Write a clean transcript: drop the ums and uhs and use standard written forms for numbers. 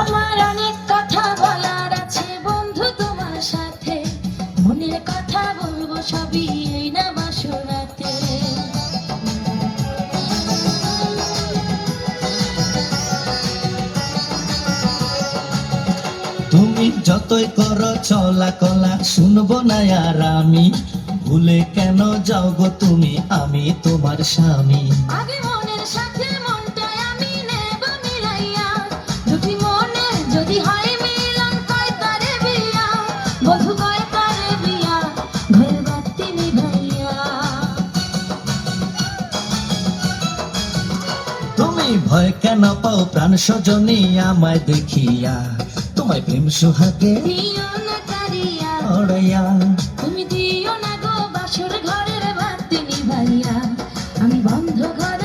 আমার অনেক কথা বলার আছে বন্ধু তোমার সাথে, মনের কথা বলবো সবই এই না বাসরাতে। তুমি যতই করো চলা কলা শুনবো না আর আমি, ভুলে কেন যাও গো তুমি, আমি তোমার স্বামী। আগে মনের সাথে মনটাই আমি নেব মিলাইয়া, দুটি মনের যদি হয় মিলন কয় তারে বিয়া, বধু কয় তারে বিয়া, ঘরের বাতি নিভাইয়া। তুমি ভয় কেন পাও প্রাণ সজনী আমায় দেখিয়া, তোমায় প্রেম সুহাগে দিও না কারিয়া, ওড়াইয়া। তুমি দিও না গো বাসর ঘরের বাতি নিভাইয়া, আমি বন্ধ ঘরে